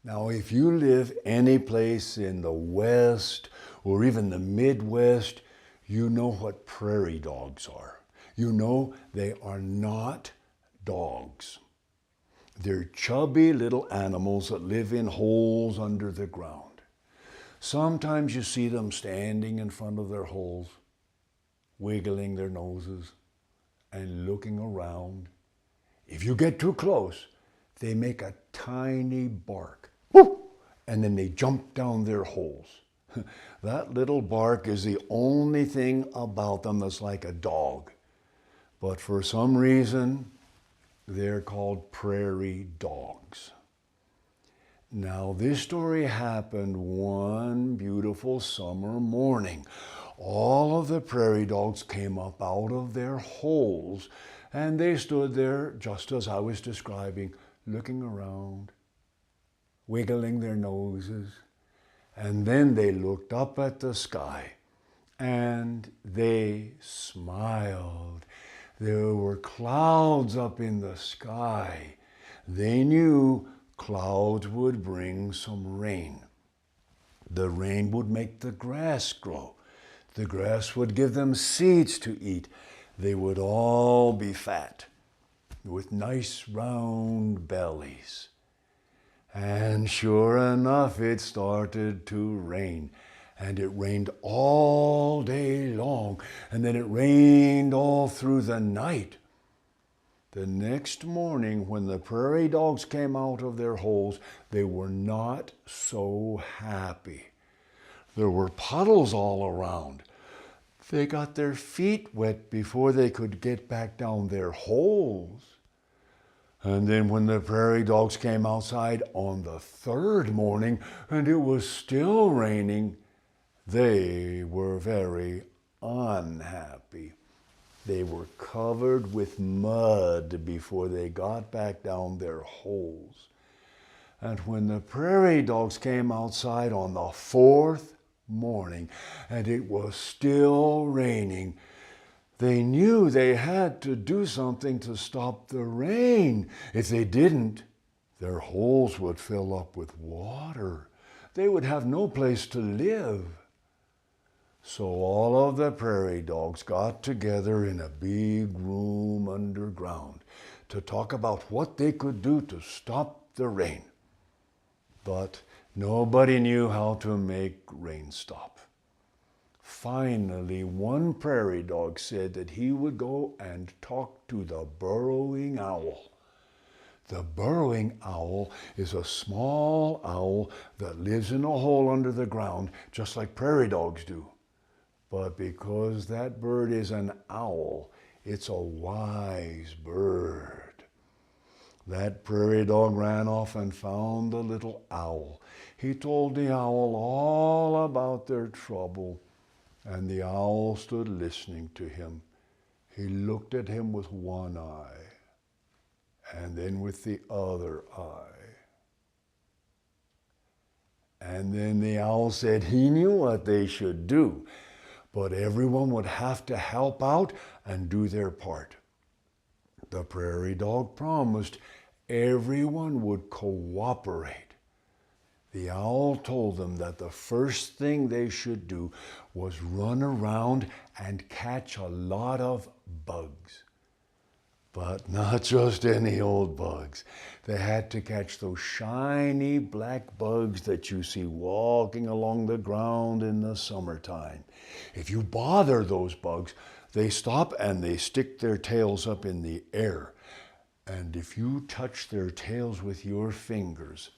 Now, if you live any place in the West or even the Midwest, you know what prairie dogs are. You know they are not dogs. They're chubby little animals that live in holes under the ground. Sometimes you see them standing in front of their holes, wiggling their noses and looking around. If you get too close, they make a tiny bark. Woo! And then they jump down their holes. That little bark is the only thing about them that's like a dog. But for some reason, they're called prairie dogs. Now, this story happened one beautiful summer morning. All of the prairie dogs came up out of their holes, and they stood there just as I was describing, looking around, wiggling their noses, and then they looked up at the sky and they smiled. There were clouds up in the sky. They knew clouds would bring some rain. The rain would make the grass grow. The grass would give them seeds to eat. They would all be fat with nice round bellies. And sure enough, it started to rain. And it rained all day long. And then it rained all through the night. The next morning, when the prairie dogs came out of their holes, they were not so happy. There were puddles all around. They got their feet wet before they could get back down their holes. And then when the prairie dogs came outside on the third morning and it was still raining, they were very unhappy. They were covered with mud before they got back down their holes. And when the prairie dogs came outside on the fourth morning and it was still raining, they knew they had to do something to stop the rain. If they didn't, their holes would fill up with water. They would have no place to live. So all of the prairie dogs got together in a big room underground to talk about what they could do to stop the rain. But nobody knew how to make rain stop. Finally, one prairie dog said that he would go and talk to the burrowing owl. The burrowing owl is a small owl that lives in a hole under the ground, just like prairie dogs do. But because that bird is an owl, it's a wise bird. That prairie dog ran off and found the little owl. He told the owl all about their trouble. And the owl stood listening to him. He looked at him with one eye, and then with the other eye. And then the owl said he knew what they should do, but everyone would have to help out and do their part. The prairie dog promised everyone would cooperate. The owl told them that the first thing they should do was run around and catch a lot of bugs. But not just any old bugs. They had to catch those shiny black bugs that you see walking along the ground in the summertime. If you bother those bugs, they stop and they stick their tails up in the air. And if you touch their tails with your fingers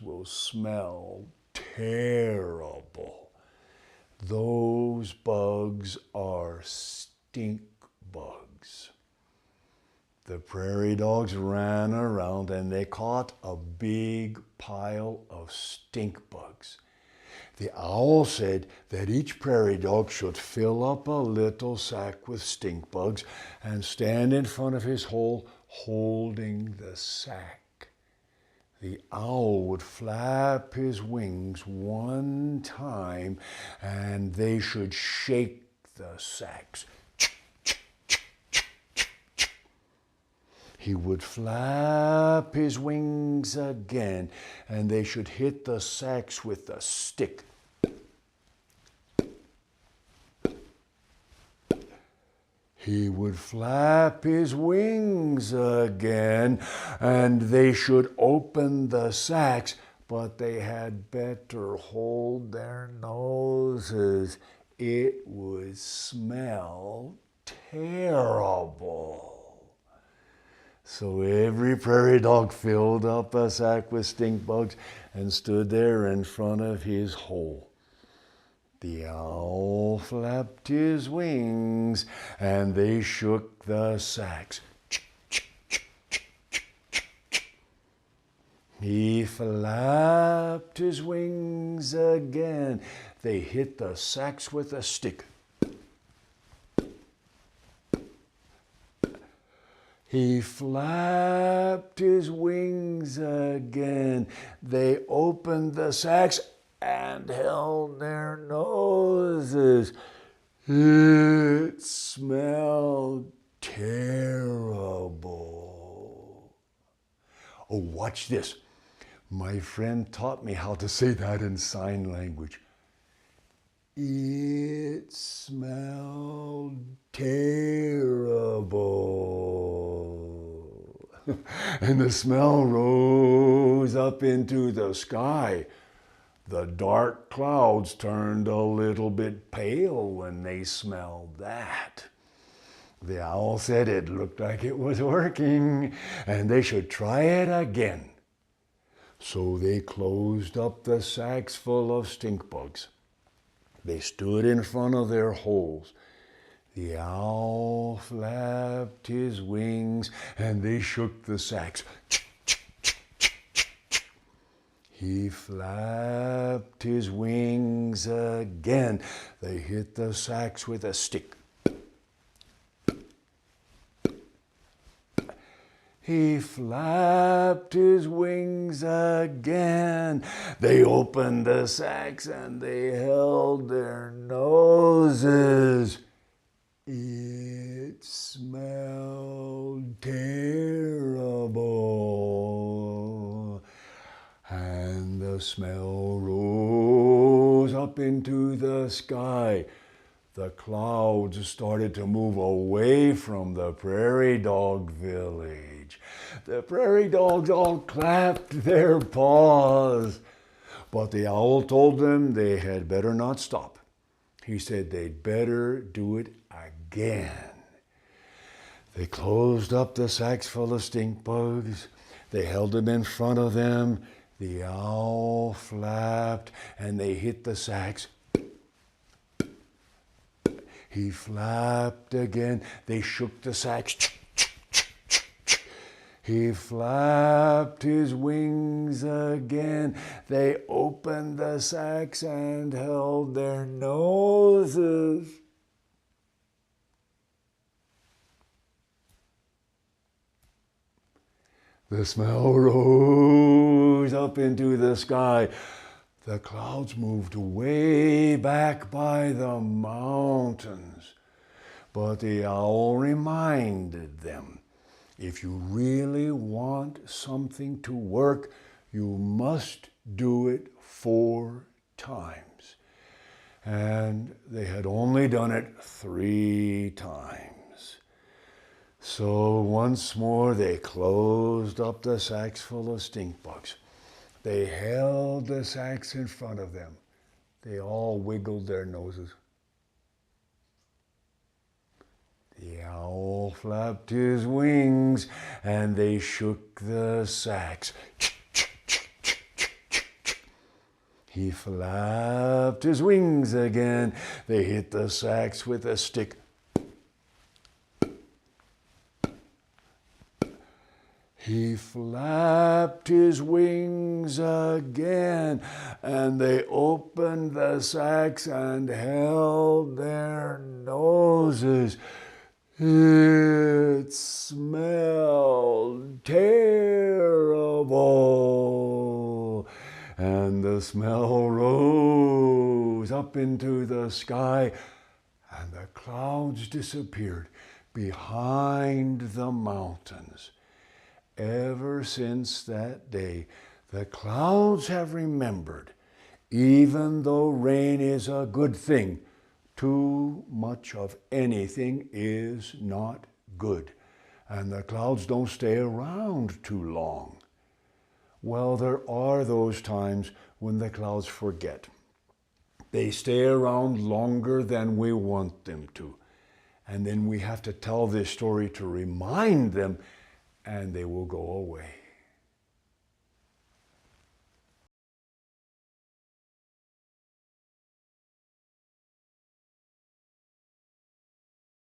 will smell terrible. Those bugs are stink bugs. The prairie dogs ran around and they caught a big pile of stink bugs. The owl said that each prairie dog should fill up a little sack with stink bugs and stand in front of his hole holding the sack. The owl would flap his wings one time and they should shake the sacks. He would flap his wings again, and they should hit the sacks with a stick. He would flap his wings again, and they should open the sacks, but they had better hold their noses. It would smell terrible. So every prairie dog filled up a sack with stink bugs and stood there in front of his hole. The owl flapped his wings, and they shook the sacks. He flapped his wings again. They hit the sacks with a stick. He flapped his wings again. They opened the sacks and held their noses. It smelled terrible. Oh, watch this. My friend taught me how to say that in sign language. It smelled terrible. And the smell rose up into the sky. The dark clouds turned a little bit pale when they smelled that. The owl said it looked like it was working, and they should try it again. So they closed up the sacks full of stink bugs. They stood in front of their holes. The owl flapped his wings, and they shook the sacks. He flapped his wings again. They hit the sacks with a stick. He flapped his wings again. They opened the sacks and they held their noses. It smelled terrible. And the smell rose up into the sky. The clouds started to move away from the prairie dog village. The prairie dogs all clapped their paws. But the owl told them they had better not stop. He said they'd better do it again. They closed up the sacks full of stink bugs. They held them in front of them. The owl flapped and they hit the sacks. He flapped again. They shook the sacks. He flapped his wings again. They opened the sacks and held their noses. The smell rose up into the sky. The clouds moved way back by the mountains. But the owl reminded them, if you really want something to work, you must do it 4 times. And they had only done it 3 times. So once more they closed up the sacks full of stink bugs. They held the sacks in front of them. They all wiggled their noses. The owl flapped his wings and they shook the sacks. He flapped his wings again. They hit the sacks with a stick. He flapped his wings again, and they opened the sacks and held their noses. It smelled terrible, and the smell rose up into the sky, and the clouds disappeared behind the mountains. Ever since that day, the clouds have remembered, even though rain is a good thing, too much of anything is not good, and the clouds don't stay around too long. Well, there are those times when the clouds forget. They stay around longer than we want them to. And then we have to tell this story to remind them, and they will go away.